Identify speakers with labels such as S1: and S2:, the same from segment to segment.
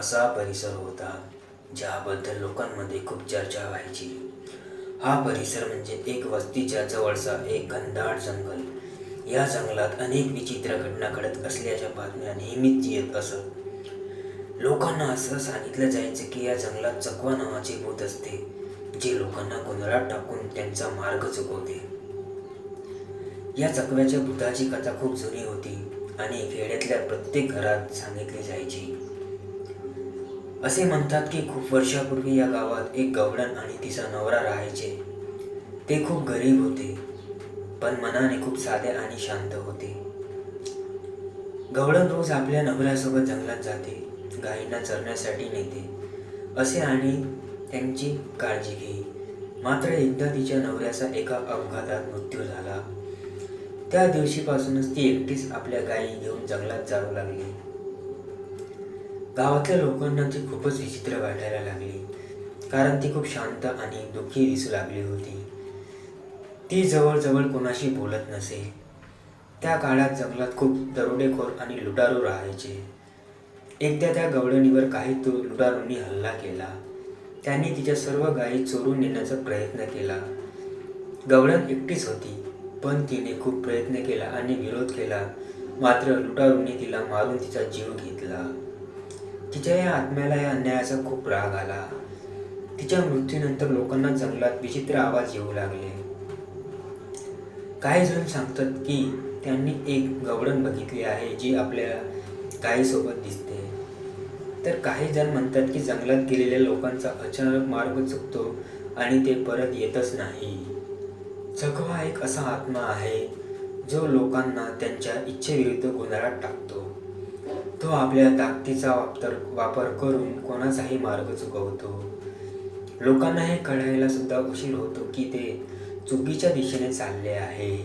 S1: असा परिसर होता ज्याबद्दल लोकांमध्ये खूप चर्चा व्हायची. हा परिसर म्हणजे एक वस्तीच्या जवळचा एक घनदाट जंगल. या जंगलात अनेक विचित्र घटना घडत असल्याच्या बातम्या नेहमीच येत असत. लोकांना असं सांगितलं जायचं की या जंगलात चकवा नावाचे भूत असते, जे लोकांना गोंधळात टाकून त्यांचा मार्ग चुकवते. या चकव्याच्या भूताची कथा खूप जुनी होती आणि खेड्यातल्या प्रत्येक घरात सांगितली जायची. असे म्हणतात की खूप वर्षापूर्वी या गावात एक गवळण आणि तिचा नवरा राहायचे. ते खूप गरीब होते, पण मनाने खूप साधे आणि शांत होते. गवळण रोज आपल्या नवऱ्यासोबत जंगलात जाते, गायींना चरण्यासाठी नेते असे आणि त्यांची काळजी घे. मात्र एकदा तिच्या नवऱ्याचा एका अपघातात मृत्यू झाला. त्या दिवशीपासूनच ती एकटीच आपल्या गायी घेऊन जंगलात जाऊ लागली. गावातल्या लोकांना ती खूपच विचित्र वाटायला लागली, कारण ती खूप शांत आणि दुःखी दिसू लागली होती. ती जवळजवळ कोणाशी बोलत नसे. त्या काळात जंगलात खूप दरोडेखोर आणि लुटारू राहायचे. एकदा त्या गवळणीवर काही लुटारूंनी हल्ला केला. त्यांनी तिच्या सर्व गायी चोरून नेण्याचा प्रयत्न केला. गवळण एकटीच होती, पण तिने खूप प्रयत्न केला आणि विरोध केला. मात्र लुटारूंनी तिला मारून तिचा जीव घेतला. तिच्या या आत्म्याला या अन्यायाचा खूप राग आला. तिच्या मृत्यूनंतर लोकांना जंगलात विचित्र आवाज येऊ लागले. काही जण सांगतात की त्यांनी एक गवळण बघितली आहे जी आपल्या गायीसोबत दिसते. तर काही जण म्हणतात की जंगलात गेलेल्या लोकांचा अचानक मार्ग चुकतो आणि ते परत येतच नाही. चकवा एक असा आत्मा आहे जो लोकांना त्यांच्या इच्छेविरुद्ध गोंधळात टाकतो. तो आपल्या ताकदीचा वापर करून कोणाचाही मार्ग चुकवतो. लोकांना हे कळायला सुद्धा उशीर होतो की ते चुकीच्या दिशेने चालले आहे.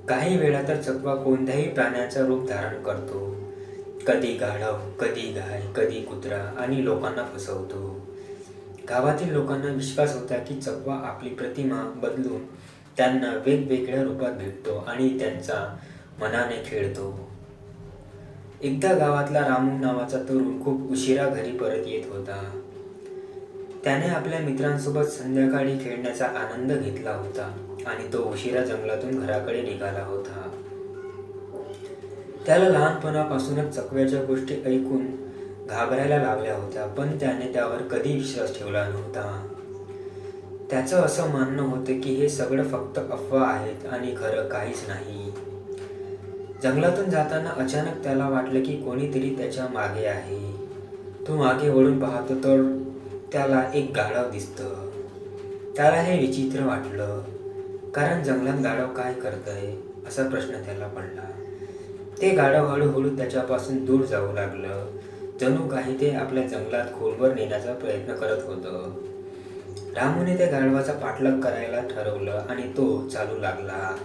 S1: काही वेळा तर चकवा कोणत्याही प्राण्याचं रूप धारण करतो. कधी गाढव, कधी गाय, कधी कुत्रा आणि लोकांना फसवतो. गावातील लोकांना विश्वास होता की चकवा आपली प्रतिमा बदलून त्यांना वेगवेगळ्या रूपात भेटतो आणि त्यांचा मनाने खेळतो. एकदा गावातला रामू नावाचा तरुण खूप उशिरा घरी परत येत होता. त्याने आपल्या मित्रांसोबत संध्याकाळी खेळण्याचा आनंद घेतला होता आणि तो उशिरा जंगलातून घराकडे निघाला होता. त्याला लहानपणापासूनच चकव्याच्या गोष्टी ऐकून घाबरायला लागल्या होत्या, पण त्याने त्यावर कधी विश्वास ठेवला नव्हता. त्याचं असं मानणं होतं की हे सगळं फक्त अफवा आहेत आणि खरं काहीच नाही. जंगलातून जाताना अचानक त्याला वाटलं की कोणीतरी त्याच्या मागे आहे. तो मागे वळून पाहतो तर त्याला एक गाढव दिसतं. त्याला हे विचित्र वाटलं, कारण जंगलात गाढव काय करतंय असा प्रश्न त्याला पडला. ते गाढव हळूहळू त्याच्यापासून दूर जाऊ लागलं, जणू काही ते आपल्या जंगलात खोलवर नेण्याचा प्रयत्न करत होतं. रामूने त्या गाढवाचा पाठलाग करायला ठरवलं आणि तो चालू लागला.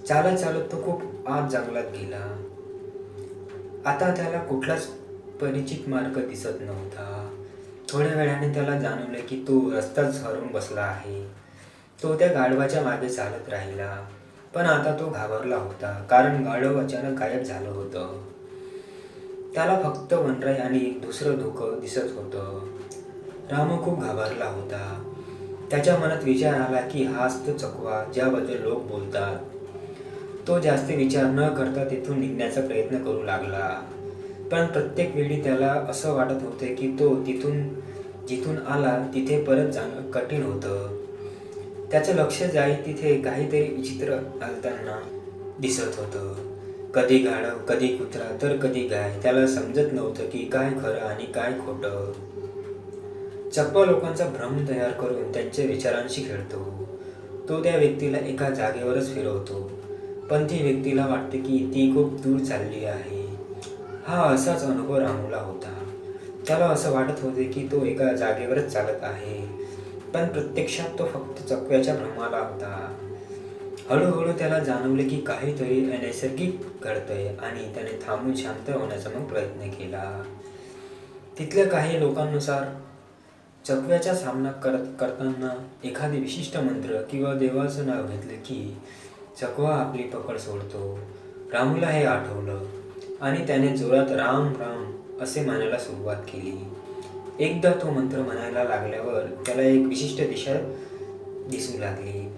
S1: चालत चालत तो खूप आत जंगलात गेला. आता त्याला कुठलाच परिचित मार्ग दिसत नव्हता. थोड्या वेळाने त्याला जाणवलं की तो रस्ताच हरवून बसला आहे. तो त्या गाढवाच्या मागे चालत राहिला, पण आता तो घाबरला होता, कारण गाढव अचानक गायब झालं होतं. त्याला फक्त वनराई आणि दुसरं धोकं दिसत होतं. रामू खूप घाबरला होता. त्याच्या मनात विचार आला की हाच तो चकवा ज्याबद्दल लोक बोलतात. तो जास्त विचार न करता तिथून निघण्याचा प्रयत्न करू लागला, पण प्रत्येक वेळी त्याला असं वाटत होते की तो जिथून आला तिथे परत जाणं कठीण होतं. त्याचं लक्ष जाई तिथे काहीतरी विचित्र घालताना दिसत होतं. कधी गाढव, कधी कुत्रा, तर कधी गाय. त्याला समजत नव्हतं की काय खरं आणि काय खोटं. चकवा लोकांचा भ्रम तयार करून त्यांच्या विचारांशी खेळतो. तो त्या व्यक्तीला एका जागेवरच फिरवतो, पण ती व्यक्तीला वाटते की ती खूप दूर चालली आहे. हा असाच अनुभव रामूला होता. त्याला असं वाटत होते की तो एका जागेवरच चालत आहे, पण प्रत्यक्षात तो फक्त चकव्याच्या भ्रमाला होता. हळूहळू त्याला जाणवले की काहीतरी अनैसर्गिक घडतंय आणि त्याने थांबून शांत होण्याचा मग प्रयत्न केला. तिथल्या काही लोकांनुसार चकव्याचा सामना करताना एखादे विशिष्ट मंत्र किंवा देवाचं नाव घेतलं की चकवा आपली पकड सोडतो. रामूला हे आठवलं आणि त्याने जोरात राम राम असे म्हणायला सुरुवात केली. एकदा तो मंत्र म्हणायला लागल्यावर त्याला एक विशिष्ट दिशा दिसू लागली.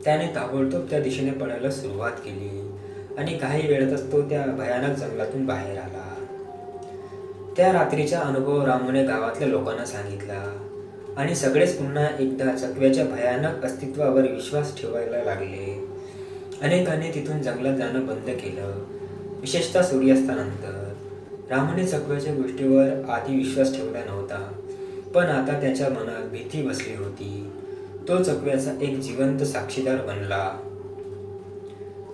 S1: त्याने ताबडतोब त्या दिशेने पळायला सुरुवात केली आणि काही वेळातच तो त्या भयानक जंगलातून बाहेर आला. त्या रात्रीचा अनुभव रामूने गावातल्या लोकांना सांगितला आणि सगळेच पुन्हा एकदा चकव्याच्या भयानक अस्तित्वावर विश्वास ठेवायला लागले. अनेकांनी तिथून जंगलात जाणं बंद केलं, विशेषतः सूर्यास्तानंतर. रामूने चकव्याच्या गोष्टीवर आधी विश्वास ठेवला नव्हता, पण आता त्याच्या मनात भीती बसली होती. तो चकव्याचा एक जिवंत साक्षीदार बनला.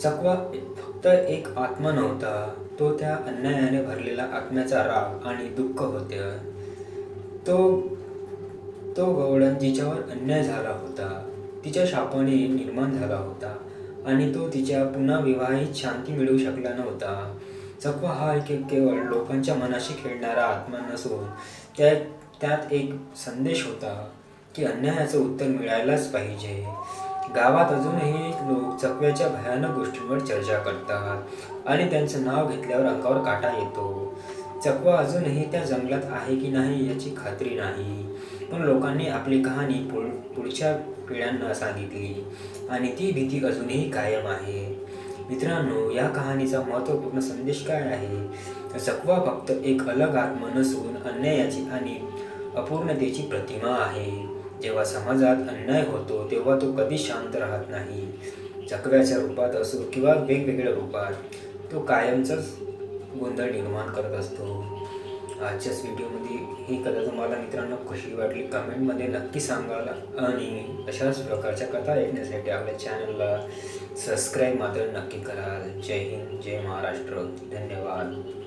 S1: चकवा फक्त एक आत्मा नव्हता, तो त्या अन्यायाने भरलेला आत्म्याचा राग आणि दुःख होते. तो गवळण जिच्यावर अन्याय झाला होता, तिच्या शापाने निर्माण झाला होता आणि तो तिच्या पुन्हा विवाहित शांती मिळवू शकला नव्हता. चकवा हा केवळ लोकांच्या मनाशी खेळणारा आत्मा नसून त्यात एक संदेश होता की अन्यायाचं उत्तर मिळायलाच पाहिजे. गावात अजूनही लोक चकव्याच्या भयानक गोष्टींवर चर्चा करतात आणि त्यांचं नाव घेतल्यावर अंगावर काटा येतो. चकवा अजूनही त्या जंगलात आहे की नाही याची खात्री नाही, पण लोकांनी आपली कहाणी पुढच्या पिढ्यांना सांगितली आणि ती भीती अजूनही कायम आहे. मित्रांनो, या कहाणीचा महत्त्वपूर्ण संदेश काय आहे? चकवा फक्त एक अलग आत्मा नसून अन्यायाची आणि अपूर्णतेची प्रतिमा आहे. जेव्हा समाजात अन्याय होतो तेव्हा तो कधी शांत राहत नाही. चकव्याच्या रूपात असो किंवा वेगवेगळ्या रूपात, तो कायमचाच गोंधळ निर्माण करत असतो. आजच्याच व्हिडिओमध्ये ही कथा तुम्हाला मित्रांनो कशी वाटली कमेंटमध्ये नक्की सांगाल आणि अशाच प्रकारच्या कथा ऐकण्यासाठी आपल्या चॅनलला सबस्क्राईब मात्र नक्की कराल. जय हिंद, जय महाराष्ट्र. धन्यवाद.